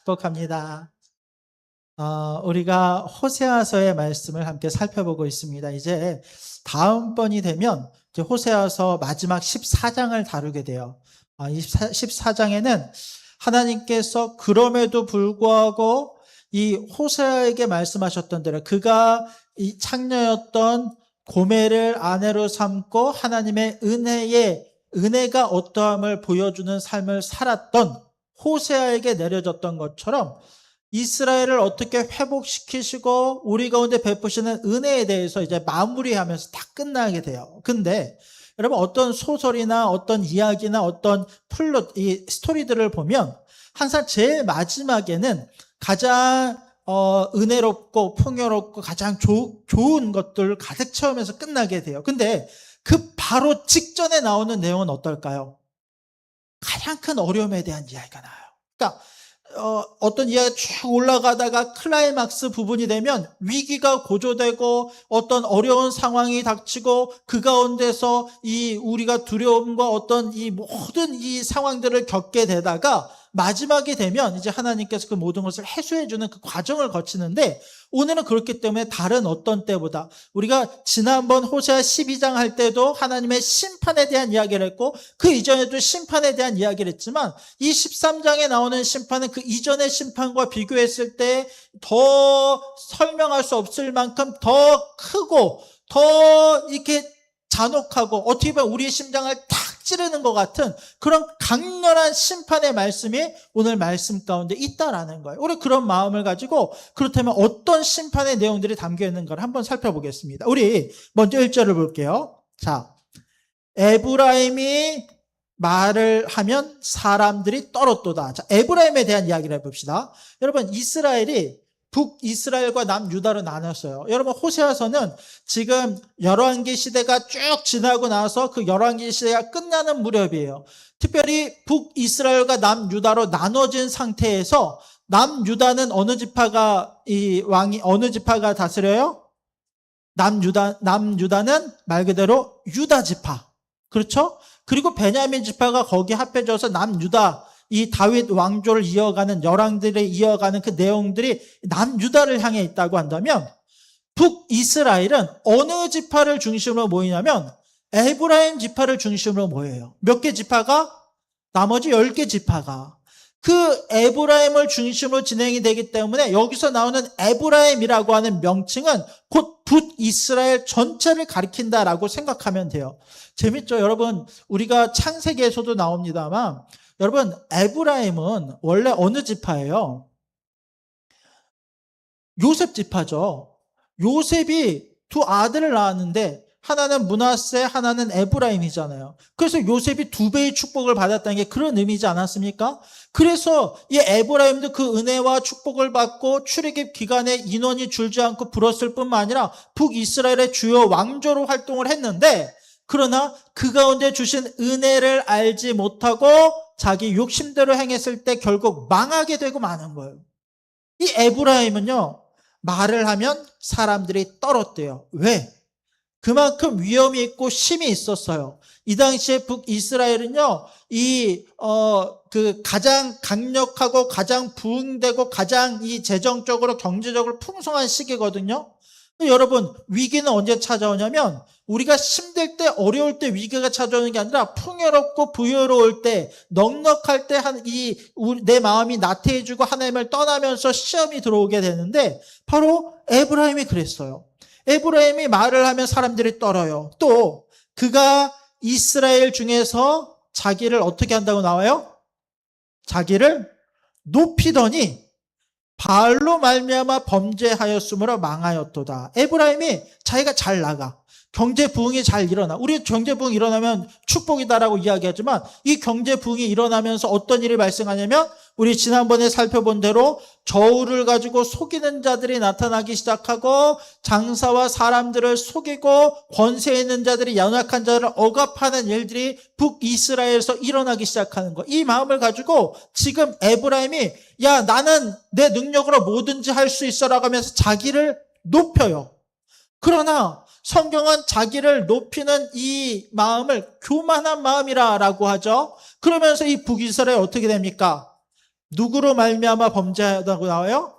축복합니다. 우리가 호세아서의 말씀을 함께 살펴보고 있습니다. 이제 다음번이 되면 이제 호세아서 마지막 14장을 다루게 돼요. 이 14장에는 하나님께서 그럼에도 불구하고 이 호세아에게 말씀하셨던 대로 그가 이 창녀였던 고멜을 아내로 삼고 하나님의 은혜가 어떠함을 보여주는 삶을 살았던 호세아에게 내려졌던 것처럼 이스라엘을 어떻게 회복시키시고 우리 가운데 베푸시는 은혜에 대해서 이제 마무리하면서 다 끝나게 돼요. 근데 여러분 어떤 소설이나 어떤 이야기나 어떤 플롯, 이 스토리들을 보면 항상 제일 마지막에는 가장 은혜롭고 풍요롭고 가장 좋은 것들을 가득 채우면서 끝나게 돼요. 근데 그 바로 직전에 나오는 내용은 어떨까요? 가장 큰 어려움에 대한 이야기가 나와요. 그러니까 어떤 이야기가 쭉 올라가다가 클라이막스 부분이 되면 위기가 고조되고 어떤 어려운 상황이 닥치고 그 가운데서 우리가 두려움과 어떤 이 모든 이 상황들을 겪게 되다가 마지막이 되면 이제 하나님께서 그 모든 것을 해소해주는 그 과정을 거치는데 오늘은 그렇기 때문에 다른 어떤 때보다 우리가 지난번 호세아 12장 할 때도 하나님의 심판에 대한 이야기를 했고 그 이전에도 심판에 대한 이야기를 했지만 이 13장에 나오는 심판은 그 이전의 심판과 비교했을 때 더 설명할 수 없을 만큼 더 크고 더 이렇게 잔혹하고 어떻게 보면 우리의 심장을 탁 찌르는 것 같은 그런 강렬한 심판의 말씀이 오늘 말씀 가운데 있다라는 거예요. 우리 그런 마음을 가지고 그렇다면 어떤 심판의 내용들이 담겨 있는가를 한번 살펴보겠습니다. 우리 먼저 1절을 볼게요. 자, 에브라임이 말을 하면 사람들이 떨었도다. 자, 에브라임에 대한 이야기를 해봅시다. 여러분 이스라엘이 북이스라엘과 남유다로 나눴어요. 여러분 호세아서는 지금 열왕기 시대가 쭉 지나고 나서 그 열왕기 시대가 끝나는 무렵이에요. 특별히 북이스라엘과 남유다로 나눠진 상태에서 남유다는 어느 지파가 어느 지파가 다스려요? 남유다는 말 그대로 유다 지파. 그렇죠? 그리고 베냐민 지파가 거기에 합해져서 남유다 이 다윗 왕조를 이어가는 열왕들을 이어가는 그 내용들이 남유다를 향해 있다고 한다면 북이스라엘은 어느 지파를 중심으로 모이냐면 에브라임 지파를 중심으로 모여요. 몇 개 지파가? 나머지 10개 지파가. 그 에브라임을 중심으로 진행이 되기 때문에 여기서 나오는 에브라임이라고 하는 명칭은 곧 북이스라엘 전체를 가리킨다라고 생각하면 돼요. 재밌죠? 여러분 우리가 창세기에서도 나옵니다만 여러분 에브라임은 원래 어느 지파예요? 요셉 지파죠. 요셉이 두 아들을 낳았는데 하나는 므낫세, 하나는 에브라임이잖아요. 그래서 요셉이 2배의 축복을 받았다는 게 그런 의미지 않았습니까? 그래서 이 에브라임도 그 은혜와 축복을 받고 출애굽 기간에 인원이 줄지 않고 불었을 뿐만 아니라 북이스라엘의 주요 왕조로 활동을 했는데 그러나 그 가운데 주신 은혜를 알지 못하고 자기 욕심대로 행했을 때 결국 망하게 되고 마는 거예요. 이 에브라임은요, 말을 하면 사람들이 떨었대요. 왜? 그만큼 위험이 있고 심이 있었어요. 이 당시에 북이스라엘은요, 가장 강력하고 가장 부흥되고 가장 이 재정적으로 경제적으로 풍성한 시기거든요. 여러분, 위기는 언제 찾아오냐면 우리가 힘들 때 어려울 때 위기가 찾아오는 게 아니라 풍요롭고 부유로울 때 넉넉할 때 내 마음이 나태해지고 하나님을 떠나면서 시험이 들어오게 되는데 바로 에브라임이 그랬어요. 에브라임이 말을 하면 사람들이 떨어요. 또 그가 이스라엘 중에서 자기를 어떻게 한다고 나와요? 자기를 높이더니 바알로 말미암아 범죄하였으므로 망하였도다. 에브라임이 자기가 잘 나가. 경제 부흥이 잘 일어나. 우리 경제 부흥이 일어나면 축복이다라고 이야기하지만 이 경제 부흥이 일어나면서 어떤 일이 발생하냐면 우리 지난번에 살펴본 대로 저울을 가지고 속이는 자들이 나타나기 시작하고 장사와 사람들을 속이고 권세 있는 자들이 연약한 자들을 억압하는 일들이 북이스라엘에서 일어나기 시작하는 거. 이 마음을 가지고 지금 에브라임이 야 나는 내 능력으로 뭐든지 할 수 있어라고 하면서 자기를 높여요. 그러나 성경은 자기를 높이는 이 마음을 교만한 마음이라고 하죠. 그러면서 이 북이스라엘 어떻게 됩니까? 누구로 말미암아 범죄하다고 나와요?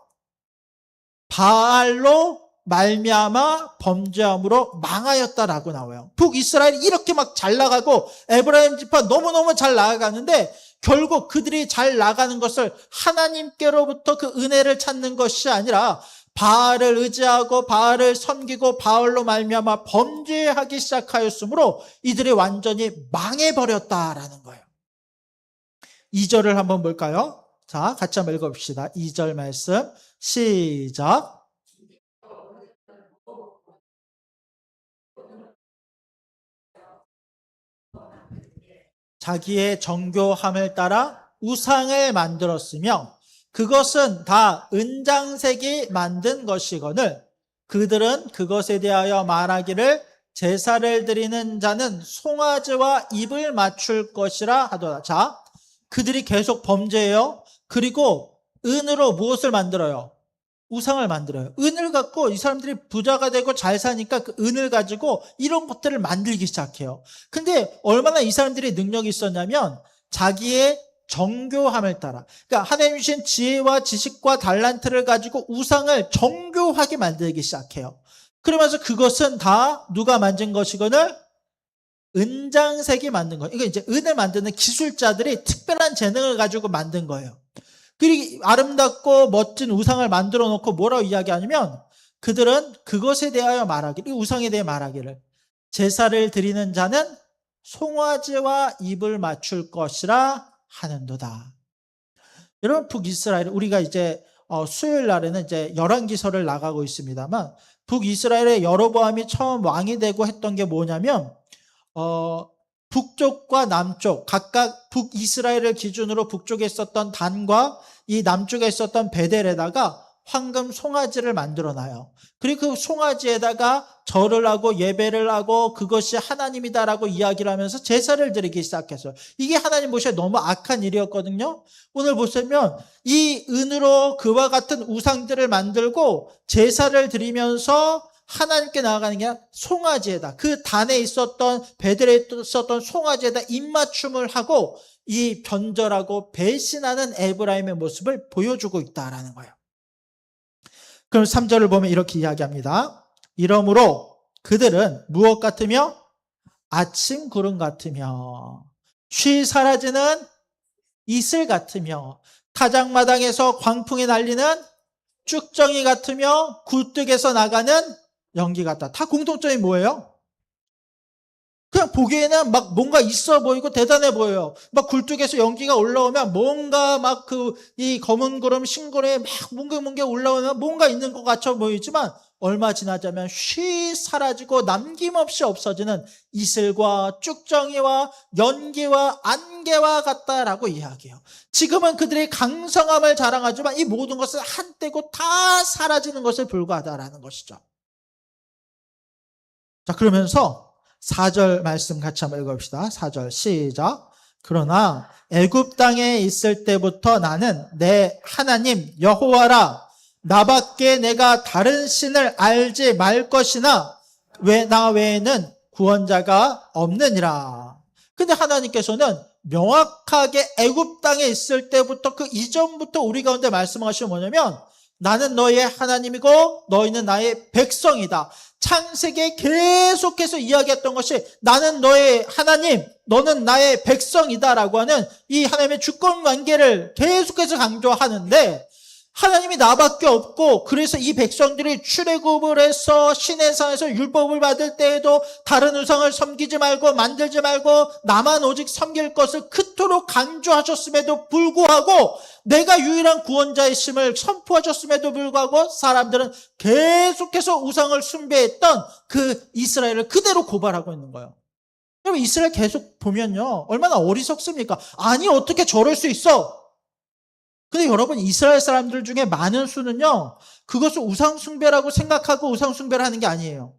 바알로 말미암아 범죄함으로 망하였다라고 나와요. 북이스라엘이 이렇게 막 잘 나가고 에브라임 지파 너무너무 잘 나아가는데 결국 그들이 잘 나가는 것을 하나님께로부터 그 은혜를 찾는 것이 아니라 바알을 의지하고 바알을 섬기고 바알로 말미암아 범죄하기 시작하였으므로 이들이 완전히 망해버렸다라는 거예요. 2절을 한번 볼까요? 자, 같이 한번 읽어봅시다. 2절 말씀 시작. 자기의 정교함을 따라 우상을 만들었으며 그것은 다 은장색이 만든 것이거늘 그들은 그것에 대하여 말하기를 제사를 드리는 자는 송아지와 입을 맞출 것이라 하더라. 자, 그들이 계속 범죄해요. 그리고 은으로 무엇을 만들어요? 우상을 만들어요. 은을 갖고 이 사람들이 부자가 되고 잘 사니까 그 은을 가지고 이런 것들을 만들기 시작해요. 근데 얼마나 이 사람들이 능력이 있었냐면 자기의 정교함을 따라, 그러니까 하나님 주신 지혜와 지식과 달란트를 가지고 우상을 정교하게 만들기 시작해요. 그러면서 그것은 다 누가 만든 것이거늘 은장색이 만든 거예요. 이거 이제 은을 만드는 기술자들이 특별한 재능을 가지고 만든 거예요. 그리고 아름답고 멋진 우상을 만들어 놓고 뭐라고 이야기하냐면 그들은 그것에 대하여 말하기를, 이 우상에 대해 말하기를 제사를 드리는 자는 송아지와 입을 맞출 것이라 하는도다. 여러분, 북이스라엘, 우리가 이제 수요일 날에는 이제 열왕기서를 나가고 있습니다만 북이스라엘의 여로보암이 처음 왕이 되고 했던 게 뭐냐면 북쪽과 남쪽, 각각 북이스라엘을 기준으로 북쪽에 있었던 단과 이 남쪽에 있었던 베델에다가 황금 송아지를 만들어놔요. 그리고 그 송아지에다가 절을 하고 예배를 하고 그것이 하나님이다라고 이야기를 하면서 제사를 드리기 시작했어요. 이게 하나님 보시기에 너무 악한 일이었거든요. 오늘 보시면 이 은으로 그와 같은 우상들을 만들고 제사를 드리면서 하나님께 나아가는 게 아니라 송아지에다, 그 단에 있었던 베델에 있었던 송아지에다 입맞춤을 하고 이 변절하고 배신하는 에브라임의 모습을 보여주고 있다라는 거예요. 그럼 3절을 보면 이렇게 이야기합니다. 이러므로 그들은 무엇 같으며 아침 구름 같으며 쉬 사라지는 이슬 같으며 타작마당에서 광풍이 날리는 쭉정이 같으며 굴뚝에서 나가는 연기 같다. 다 공통점이 뭐예요? 그냥 보기에는 막 뭔가 있어 보이고 대단해 보여요. 막 굴뚝에서 연기가 올라오면 뭔가 막 이 검은 구름, 흰구름에 막 뭉게뭉게 올라오면 뭔가 있는 것 같아 보이지만 얼마 지나자면 쉬 사라지고 남김없이 없어지는 이슬과 쭉정이와 연기와 안개와 같다라고 이야기해요. 지금은 그들이 강성함을 자랑하지만 이 모든 것은 한때고 다 사라지는 것에 불과하다라는 것이죠. 자, 그러면서 4절 말씀 같이 한번 읽어봅시다. 4절 시작. 그러나 애굽 땅에 있을 때부터 나는 내 하나님 여호와라. 나밖에 내가 다른 신을 알지 말 것이나 나 외에는 구원자가 없느니라. 근데 하나님께서는 명확하게 애굽 땅에 있을 때부터 그 이전부터 우리 가운데 말씀하시면 뭐냐면 나는 너희의 하나님이고 너희는 나의 백성이다. 창세기에 계속해서 이야기했던 것이 나는 너의 하나님, 너는 나의 백성이다라고 하는 이 하나님의 주권 관계를 계속해서 강조하는데 하나님이 나밖에 없고 그래서 이 백성들이 출애굽을 해서 시내산에서 율법을 받을 때에도 다른 우상을 섬기지 말고 만들지 말고 나만 오직 섬길 것을 그토록 강조하셨음에도 불구하고 내가 유일한 구원자의 심을 선포하셨음에도 불구하고 사람들은 계속해서 우상을 숭배했던 그 이스라엘을 그대로 고발하고 있는 거예요. 여러분, 이스라엘 계속 보면요 얼마나 어리석습니까? 아니 어떻게 저럴 수 있어? 근데 여러분, 이스라엘 사람들 중에 많은 수는요 그것을 우상숭배라고 생각하고 우상숭배를 하는 게 아니에요.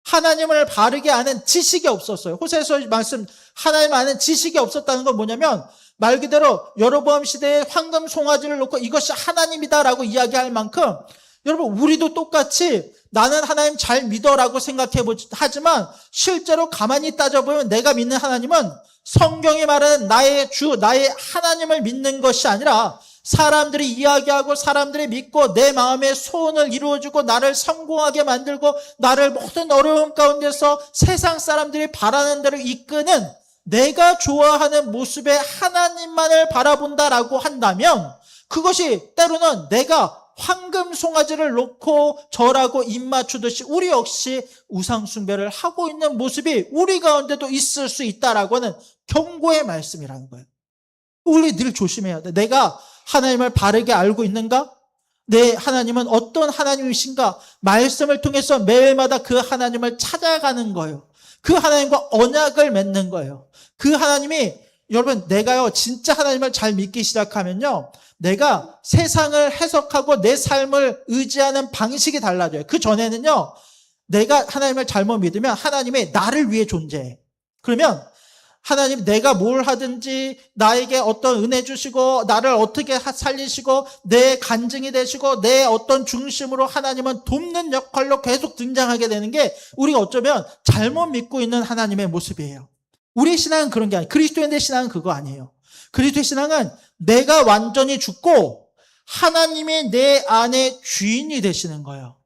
하나님을 바르게 아는 지식이 없었어요. 호세아서 말씀, 하나님 아는 지식이 없었다는 건 뭐냐면 말 그대로 여로보암 시대에 황금 송아지를 놓고 이것이 하나님이다라고 이야기할 만큼 여러분, 우리도 똑같이 나는 하나님 잘 믿어라고 하지만 실제로 가만히 따져보면 내가 믿는 하나님은 성경이 말하는 나의 주, 나의 하나님을 믿는 것이 아니라 사람들이 이야기하고 사람들이 믿고 내 마음의 소원을 이루어주고 나를 성공하게 만들고 나를 모든 어려움 가운데서 세상 사람들이 바라는 대로 이끄는 내가 좋아하는 모습의 하나님만을 바라본다라고 한다면 그것이 때로는 내가 황금 송아지를 놓고 절하고 입 맞추듯이 우리 역시 우상 숭배를 하고 있는 모습이 우리 가운데도 있을 수 있다라고 하는 경고의 말씀이라는 거예요. 우리 늘 조심해야 돼. 내가 하나님을 바르게 알고 있는가? 내 하나님은 어떤 하나님이신가? 말씀을 통해서 매일마다 그 하나님을 찾아가는 거예요. 그 하나님과 언약을 맺는 거예요. 그 하나님이 여러분 내가요 진짜 하나님을 잘 믿기 시작하면요 내가 세상을 해석하고 내 삶을 의지하는 방식이 달라져요. 그 전에는요 내가 하나님을 잘못 믿으면 하나님이 나를 위해 존재해. 그러면 하나님 내가 뭘 하든지 나에게 어떤 은혜 주시고 나를 어떻게 살리시고 내 간증이 되시고 내 어떤 중심으로 하나님은 돕는 역할로 계속 등장하게 되는 게 우리가 어쩌면 잘못 믿고 있는 하나님의 모습이에요. 우리의 신앙은 그런 게 아니에요. 그리스도인의 신앙은 그거 아니에요. 그리스도의 신앙은 내가 완전히 죽고 하나님이 내 안에 주인이 되시는 거예요.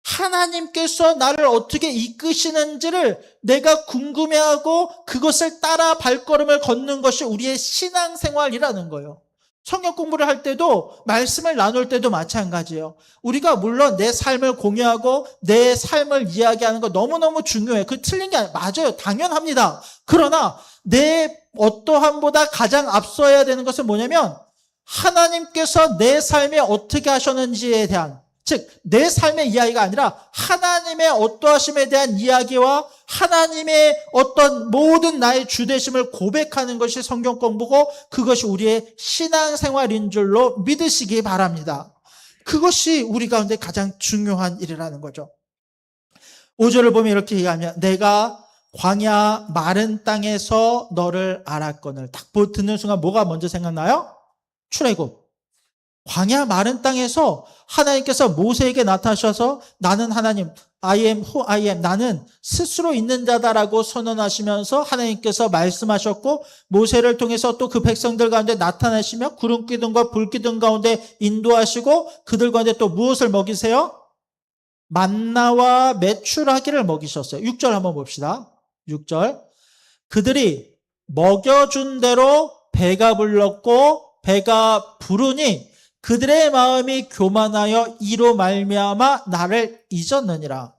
하나님께서 나를 어떻게 이끄시는지를 내가 궁금해하고 그것을 따라 발걸음을 걷는 것이 우리의 신앙생활이라는 거예요. 성경 공부를 할 때도 말씀을 나눌 때도 마찬가지예요. 우리가 물론 내 삶을 공유하고 내 삶을 이야기하는 거 너무너무 중요해요. 그 틀린 게 아니에요. 맞아요. 당연합니다. 그러나 내 어떠함보다 가장 앞서야 되는 것은 뭐냐면 하나님께서 내 삶에 어떻게 하셨는지에 대한 즉 내 삶의 이야기가 아니라 하나님의 어떠하심에 대한 이야기와 하나님의 어떤 모든 나의 주되심을 고백하는 것이 성경 공부고 그것이 우리의 신앙생활인 줄로 믿으시기 바랍니다. 그것이 우리 가운데 가장 중요한 일이라는 거죠. 5절을 보면 이렇게 얘기하면 내가 광야 마른 땅에서 너를 알았거늘. 딱 듣는 순간 뭐가 먼저 생각나요? 출애굽. 광야 마른 땅에서 하나님께서 모세에게 나타나셔서 나는 하나님, I am who I am, 나는 스스로 있는 자다라고 선언하시면서 하나님께서 말씀하셨고 모세를 통해서 또 그 백성들 가운데 나타나시며 구름 기둥과 불 기둥 가운데 인도하시고 그들 가운데 또 무엇을 먹이세요? 만나와 메추라기를 먹이셨어요. 6절 한번 봅시다. 6절. 그들이 먹여준 대로 배가 불렀고 배가 부르니 그들의 마음이 교만하여 이로 말미암아 나를 잊었느니라.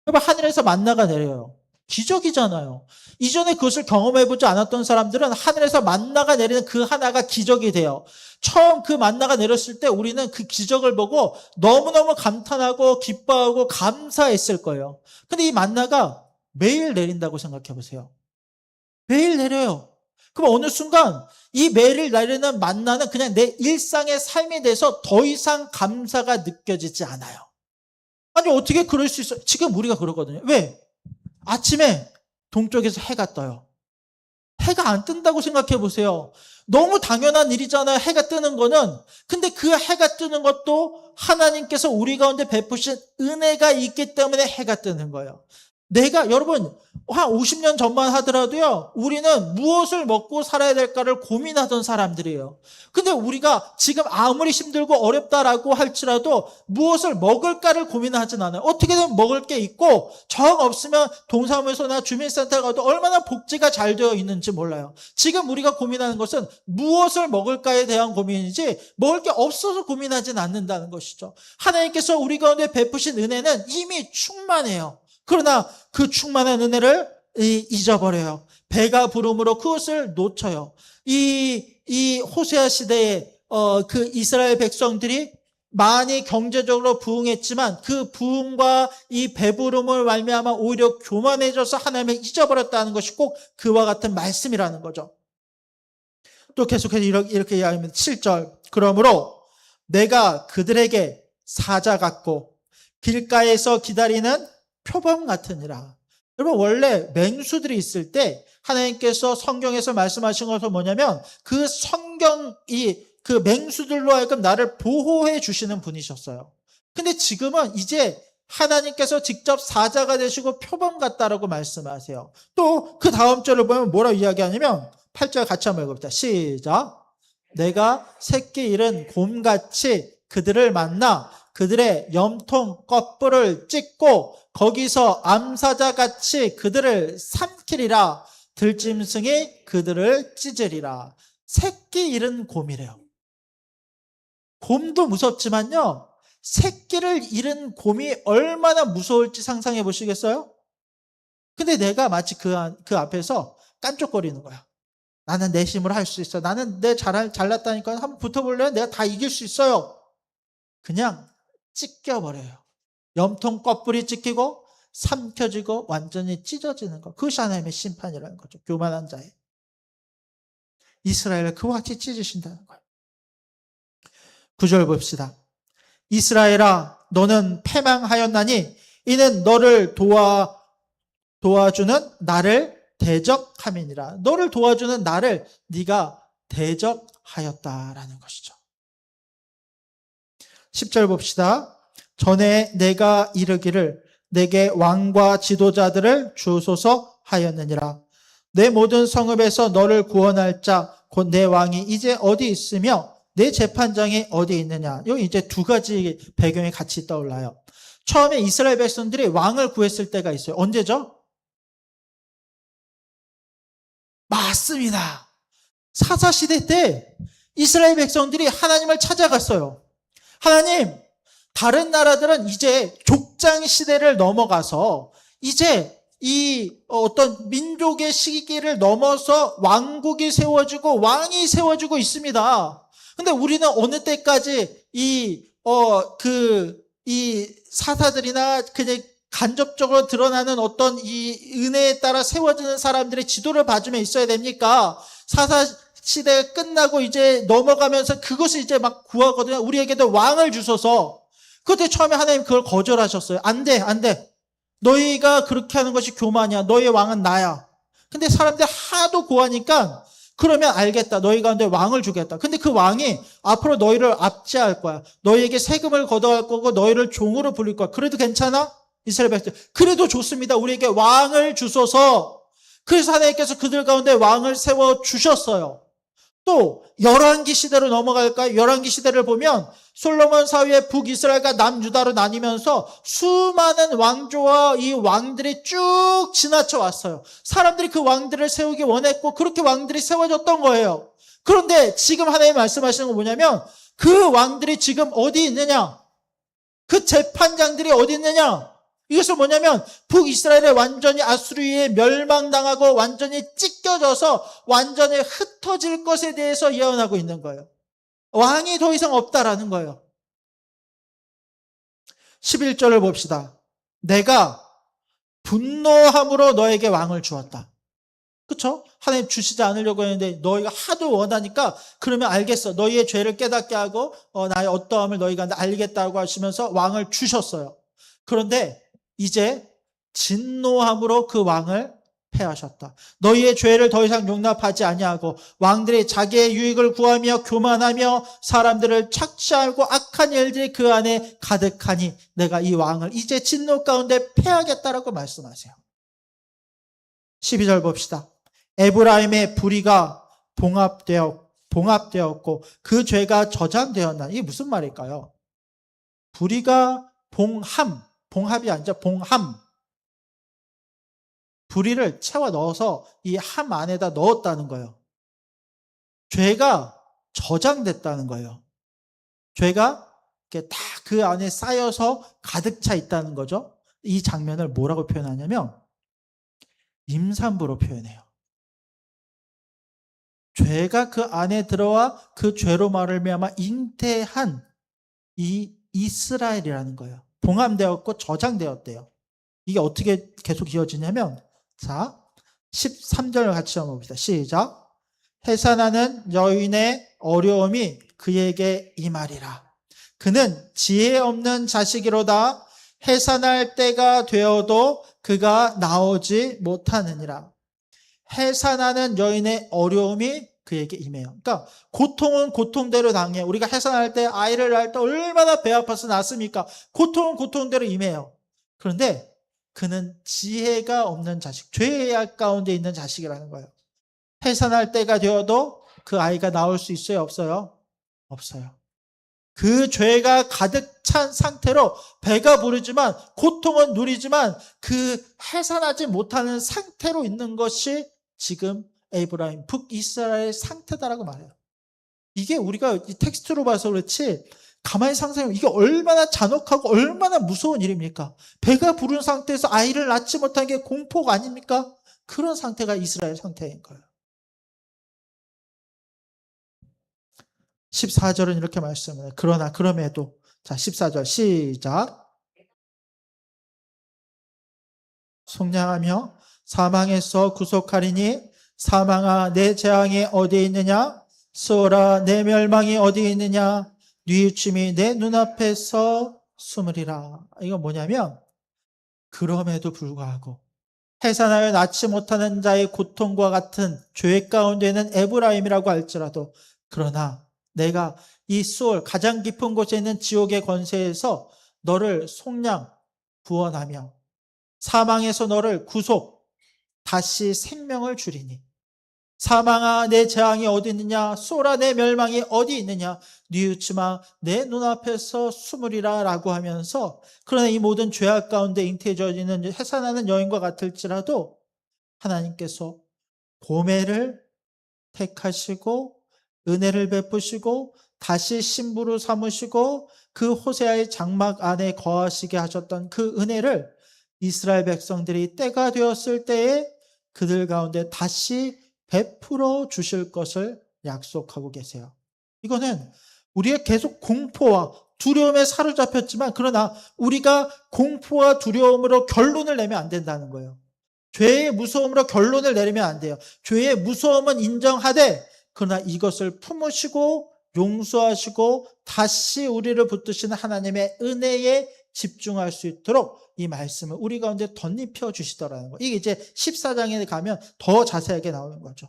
여러분 하늘에서 만나가 내려요. 기적이잖아요. 이전에 그것을 경험해보지 않았던 사람들은 하늘에서 만나가 내리는 그 하나가 기적이 돼요. 처음 그 만나가 내렸을 때 우리는 그 기적을 보고 너무너무 감탄하고 기뻐하고 감사했을 거예요. 근데 이 만나가 매일 내린다고 생각해 보세요. 매일 내려요. 그럼 어느 순간 이 매일 내리는 만나는 그냥 내 일상의 삶이 돼서 더 이상 감사가 느껴지지 않아요. 아니 어떻게 그럴 수 있어요? 지금 우리가 그러거든요. 왜? 아침에 동쪽에서 해가 떠요. 해가 안 뜬다고 생각해 보세요. 너무 당연한 일이잖아요. 해가 뜨는 거는. 근데 그 해가 뜨는 것도 하나님께서 우리 가운데 베푸신 은혜가 있기 때문에 해가 뜨는 거예요. 여러분 한 50년 전만 하더라도요 우리는 무엇을 먹고 살아야 될까를 고민하던 사람들이에요. 근데 우리가 지금 아무리 힘들고 어렵다라고 할지라도 무엇을 먹을까를 고민하진 않아요. 어떻게든 먹을 게 있고 정 없으면 동사무소나 주민센터 가도 얼마나 복지가 잘 되어 있는지 몰라요. 지금 우리가 고민하는 것은 무엇을 먹을까에 대한 고민이지 먹을 게 없어서 고민하진 않는다는 것이죠. 하나님께서 우리 가운데 베푸신 은혜는 이미 충만해요. 그러나 그 충만한 은혜를 잊어버려요. 배가 부름으로 그것을 놓쳐요. 이 호세아 시대에 그 이스라엘 백성들이 많이 경제적으로 부흥했지만 그 부흥과 이 배부름을 말미암아 오히려 교만해져서 하나님을 잊어버렸다는 것이 꼭 그와 같은 말씀이라는 거죠. 또 계속해서 이렇게 이야기합니다. 7절. 그러므로 내가 그들에게 사자 같고 길가에서 기다리는 표범 같으니라. 여러분 원래 맹수들이 있을 때 하나님께서 성경에서 말씀하신 것은 뭐냐면 그 그 맹수들로 하여금 나를 보호해 주시는 분이셨어요. 근데 지금은 이제 하나님께서 직접 사자가 되시고 표범 같다라고 말씀하세요. 또 그 다음 절을 보면 뭐라고 이야기하냐면 8절 같이 한번 읽어봅시다. 시작. 내가 새끼 잃은 곰같이 그들을 만나 그들의 염통 껍불을 찢고 거기서 암사자같이 그들을 삼키리라. 들짐승이 그들을 찢으리라. 새끼 잃은 곰이래요. 곰도 무섭지만요, 새끼를 잃은 곰이 얼마나 무서울지 상상해 보시겠어요? 근데 내가 마치 그 앞에서 깐족거리는 거야. 나는 내 힘으로 할 수 있어. 나는 잘났다니까 한번 붙어볼래요? 내가 다 이길 수 있어요. 그냥 찢겨버려요. 염통 껍질이 찢기고 삼켜지고 완전히 찢어지는 것. 그것이 하나님의 심판이라는 거죠. 교만한 자의. 이스라엘을 그와 같이 찢으신다는 거예요. 9절 봅시다. 이스라엘아 너는 패망하였나니 이는 너를 도와주는 나를 대적함이니라. 너를 도와주는 나를 네가 대적하였다라는 것이죠. 10절 봅시다. 전에 내가 이르기를 내게 왕과 지도자들을 주소서 하였느니라. 내 모든 성읍에서 너를 구원할 자 곧 내 왕이 이제 어디 있으며 내 재판장이 어디 있느냐. 여기 이제 두 가지 배경이 같이 떠올라요. 처음에 이스라엘 백성들이 왕을 구했을 때가 있어요. 언제죠? 맞습니다. 사사시대 때 이스라엘 백성들이 하나님을 찾아갔어요. 하나님, 다른 나라들은 이제 족장 시대를 넘어가서 이제 이 어떤 민족의 시기를 넘어서 왕국이 세워지고 왕이 세워지고 있습니다. 근데 우리는 어느 때까지 이 사사들이나 그냥 간접적으로 드러나는 어떤 이 은혜에 따라 세워지는 사람들의 지도를 봐주며 있어야 됩니까? 사사 시대가 끝나고 이제 넘어가면서 그것을 이제 막 구하거든요. 우리에게도 왕을 주소서. 그때 처음에 하나님 그걸 거절하셨어요. 안 돼, 안 돼. 너희가 그렇게 하는 것이 교만이야. 너희의 왕은 나야. 근데 사람들이 하도 구하니까 그러면 알겠다. 너희 가운데 왕을 주겠다. 근데 그 왕이 앞으로 너희를 압제할 거야. 너희에게 세금을 걷어갈 거고 너희를 종으로 부릴 거야. 그래도 괜찮아? 이스라엘 백성. 그래도 좋습니다. 우리에게 왕을 주소서. 그래서 하나님께서 그들 가운데 왕을 세워주셨어요. 또 열왕기 시대로 넘어갈까요? 열왕기 시대를 보면 솔로몬 사후에 북이스라엘과 남유다로 나뉘면서 수많은 왕조와 이 왕들이 쭉 지나쳐 왔어요. 사람들이 그 왕들을 세우기 원했고 그렇게 왕들이 세워졌던 거예요. 그런데 지금 하나님 말씀하시는 건 뭐냐면 그 왕들이 지금 어디 있느냐? 그 재판장들이 어디 있느냐? 이것은 뭐냐면 북이스라엘이 완전히 아수르에 멸망당하고 완전히 찢겨져서 완전히 흩어질 것에 대해서 예언하고 있는 거예요. 왕이 더 이상 없다라는 거예요. 11절을 봅시다. 내가 분노함으로 너에게 왕을 주었다. 그렇죠? 하나님 주시지 않으려고 했는데 너희가 하도 원하니까 그러면 알겠어. 너희의 죄를 깨닫게 하고 나의 어떠함을 너희가 알겠다고 하시면서 왕을 주셨어요. 그런데 이제 진노함으로 그 왕을 패하셨다. 너희의 죄를 더 이상 용납하지 아니하고 왕들이 자기의 유익을 구하며 교만하며 사람들을 착취하고 악한 일들이 그 안에 가득하니 내가 이 왕을 이제 진노 가운데 패하겠다라고 말씀하세요. 12절 봅시다. 에브라임의 불의가 봉합되었고 그 죄가 저장되었나. 이게 무슨 말일까요? 불의가 봉합이 아니라 봉함. 불의를 채워 넣어서 이 함 안에다 넣었다는 거예요. 죄가 저장됐다는 거예요. 죄가 딱 그 안에 쌓여서 가득 차 있다는 거죠. 이 장면을 뭐라고 표현하냐면 임산부로 표현해요. 죄가 그 안에 들어와 그 죄로 말미암아 잉태한 이 이스라엘이라는 거예요. 봉함되었고 저장되었대요. 이게 어떻게 계속 이어지냐면 자 13절 같이 한번 봅시다. 시작. 해산하는 여인의 어려움이 그에게 임하리라. 그는 지혜 없는 자식이로다. 해산할 때가 되어도 그가 나오지 못하느니라. 해산하는 여인의 어려움이 그에게 임해요. 그러니까 고통은 고통대로 당해요. 우리가 해산할 때 아이를 낳을 때 얼마나 배 아파서 낳습니까? 고통은 고통대로 임해요. 그런데 그는 지혜가 없는 자식, 죄악 가운데 있는 자식이라는 거예요. 해산할 때가 되어도 그 아이가 나올 수 있어요? 없어요? 없어요. 그 죄가 가득 찬 상태로 배가 부르지만 고통은 누리지만 그 해산하지 못하는 상태로 있는 것이 지금 에브라임 북이스라엘의 상태다라고 말해요. 이게 우리가 이 텍스트로 봐서 그렇지 가만히 상상해보면 이게 얼마나 잔혹하고 얼마나 무서운 일입니까? 배가 부른 상태에서 아이를 낳지 못한 게 공포가 아닙니까? 그런 상태가 이스라엘 상태인 거예요. 14절은 이렇게 말씀해요. 그러나 그럼에도 자 14절 시작. 속량하며 사망에서 구속하리니 사망아 내 재앙이 어디에 있느냐? 수월아 내 멸망이 어디에 있느냐? 뉘우침이 내 눈앞에서 숨으리라. 이건 뭐냐면 그럼에도 불구하고 해산하여 낳지 못하는 자의 고통과 같은 죄 가운데는 에브라임이라고 할지라도 그러나 내가 이 수월 가장 깊은 곳에 있는 지옥의 권세에서 너를 속량 구원하며 사망에서 너를 구속 다시 생명을 주리니 사망아 내 재앙이 어디 있느냐 수월아 내 멸망이 어디 있느냐 뉘우치마 내 눈앞에서 숨으리라 라고 하면서 그러나 이 모든 죄악 가운데 잉태해져지는 해산하는 여인과 같을지라도 하나님께서 고매를 택하시고 은혜를 베푸시고 다시 신부로 삼으시고 그 호세아의 장막 안에 거하시게 하셨던 그 은혜를 이스라엘 백성들이 때가 되었을 때에 그들 가운데 다시 베풀어 주실 것을 약속하고 계세요. 이거는 우리가 계속 공포와 두려움에 사로잡혔지만 그러나 우리가 공포와 두려움으로 결론을 내면 안 된다는 거예요. 죄의 무서움으로 결론을 내리면 안 돼요. 죄의 무서움은 인정하되 그러나 이것을 품으시고 용서하시고 다시 우리를 붙드시는 하나님의 은혜에 집중할 수 있도록 이 말씀을 우리 가운데 덧입혀 주시더라는 거예요. 이게 이제 14장에 가면 더 자세하게 나오는 거죠.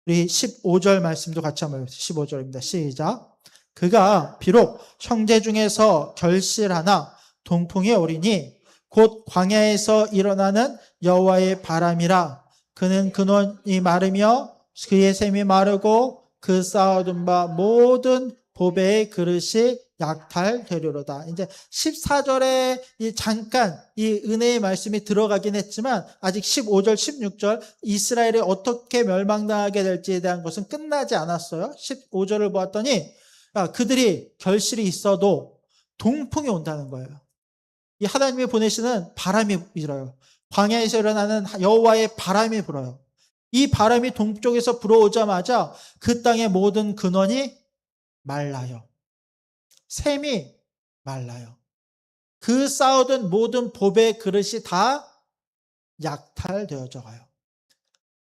우리 15절 말씀도 같이 한번 해보세요. 15절입니다. 시작. 그가 비록 형제 중에서 결실하나 동풍이 오리니 곧 광야에서 일어나는 여호와의 바람이라. 그는 근원이 마르며 그의 샘이 마르고 그 쌓아둔 바 모든 보배의 그릇이 약탈되려로다. 이제 14절에 잠깐 이 은혜의 말씀이 들어가긴 했지만 아직 15절, 16절 이스라엘이 어떻게 멸망당하게 될지에 대한 것은 끝나지 않았어요. 15절을 보았더니 그들이 결실이 있어도 동풍이 온다는 거예요. 이 하나님이 보내시는 바람이 불어요. 광야에서 일어나는 여호와의 바람이 불어요. 이 바람이 동쪽에서 불어오자마자 그 땅의 모든 근원이 말라요. 샘이 말라요. 그 쌓아둔 모든 보배 그릇이 다 약탈되어져 가요.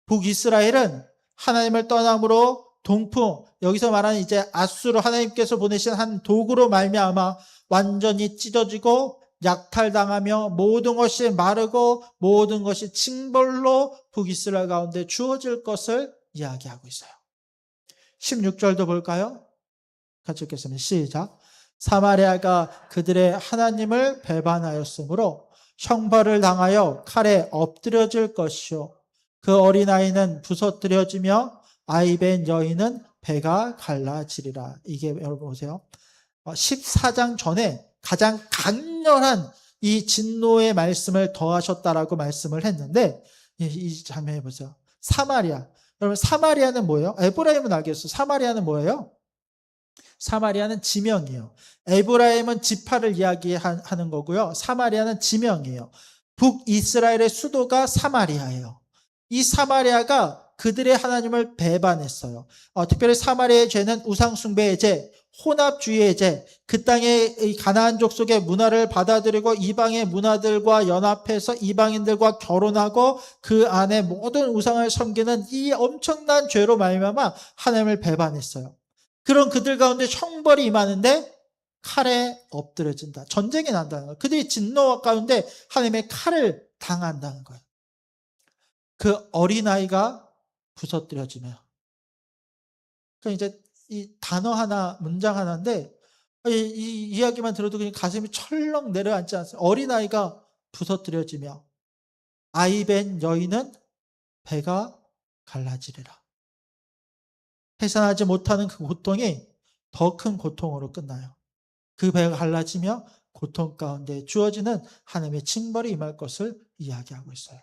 북이스라엘은 하나님을 떠남으로 동풍, 여기서 말하는 이제 아수르 하나님께서 보내신 한 도구로 말미암아 완전히 찢어지고 약탈당하며 모든 것이 마르고 모든 것이 징벌로 북이스라엘 가운데 주어질 것을 이야기하고 있어요. 16절도 볼까요? 같이 읽겠습니다. 시작. 사마리아가 그들의 하나님을 배반하였으므로 형벌을 당하여 칼에 엎드려질 것이요 그 어린아이는 부서뜨려지며 아이벤 여인은 배가 갈라지리라. 이게 여러분 보세요. 14장 전에 가장 강렬한 이 진노의 말씀을 더하셨다라고 말씀을 했는데 이 장면에 보세요. 사마리아. 여러분 사마리아는 뭐예요? 에브라임은 알겠어요. 사마리아는 뭐예요? 사마리아는 지명이에요. 에브라임은 지파를 이야기하는 거고요. 사마리아는 지명이에요. 북이스라엘의 수도가 사마리아예요. 이 사마리아가 그들의 하나님을 배반했어요. 특별히 사마리아의 죄는 우상숭배의 죄, 혼합주의의 죄, 그 땅의 가나안 족속의 문화를 받아들이고 이방의 문화들과 연합해서 이방인들과 결혼하고 그 안에 모든 우상을 섬기는 이 엄청난 죄로 말미암아 하나님을 배반했어요. 그런 그들 가운데 형벌이 임하는데 칼에 엎드려진다. 전쟁이 난다는 거예요. 그들이 진노 가운데 하나님의 칼을 당한다는 거예요. 그 어린아이가 부서뜨려지며. 그러니까 이제 이 단어 하나, 문장 하나인데 이 이야기만 들어도 그냥 가슴이 철렁 내려앉지 않습니까? 어린아이가 부서뜨려지며 아이벤 여인은 배가 갈라지리라. 해산하지 못하는 그 고통이 더 큰 고통으로 끝나요. 그 배가 갈라지며 고통 가운데 주어지는 하나님의 징벌이 임할 것을 이야기하고 있어요.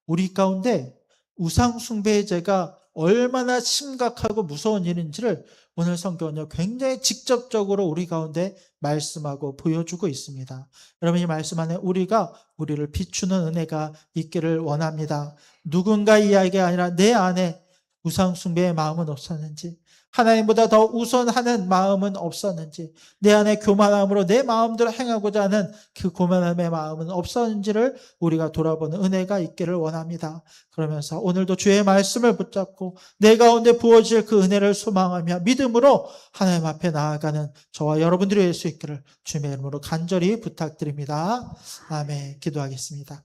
우리 가운데 우상 숭배의 죄가 얼마나 심각하고 무서운 일인지를 오늘 성경은요, 굉장히 직접적으로 우리 가운데 말씀하고 보여주고 있습니다. 여러분, 이 말씀 안에 우리가 우리를 비추는 은혜가 있기를 원합니다. 누군가 이야기가 아니라 내 안에 우상 숭배의 마음은 없었는지, 하나님보다 더 우선하는 마음은 없었는지, 내 안에 교만함으로 내 마음대로 행하고자 하는 그 교만함의 마음은 없었는지를 우리가 돌아보는 은혜가 있기를 원합니다. 그러면서 오늘도 주의 말씀을 붙잡고 내 가운데 부어질 그 은혜를 소망하며 믿음으로 하나님 앞에 나아가는 저와 여러분들이 될 수 있기를 주님의 이름으로 간절히 부탁드립니다. 아멘. 기도하겠습니다.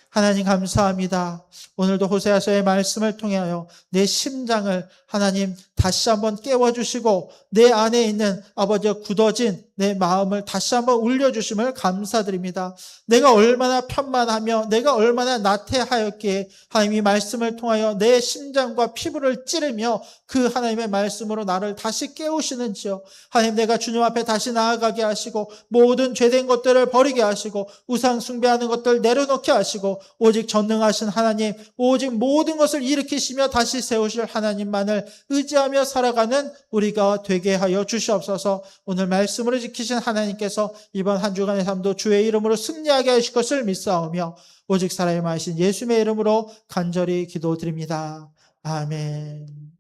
하나님 감사합니다. 오늘도 호세아서의 말씀을 통하여 내 심장을 하나님 다시 한번 깨워주시고 내 안에 있는 아버지의 굳어진 내 마음을 다시 한번 울려주심을 감사드립니다. 내가 얼마나 편만하며 내가 얼마나 나태하였기에 하나님이 말씀을 통하여 내 심장과 피부를 찌르며 그 하나님의 말씀으로 나를 다시 깨우시는지요. 하나님, 내가 주님 앞에 다시 나아가게 하시고 모든 죄된 것들을 버리게 하시고 우상 숭배하는 것들 내려놓게 하시고 오직 전능하신 하나님, 오직 모든 것을 일으키시며 다시 세우실 하나님만을 의지하며 살아가는 우리가 되게 하여 주시옵소서. 오늘 말씀으로 지키신 하나님께서 이번 한 주간의 삶도 주의 이름으로 승리하게 하실 것을 믿사오며 오직 살아야 하신 예수님의 이름으로 간절히 기도드립니다. 아멘.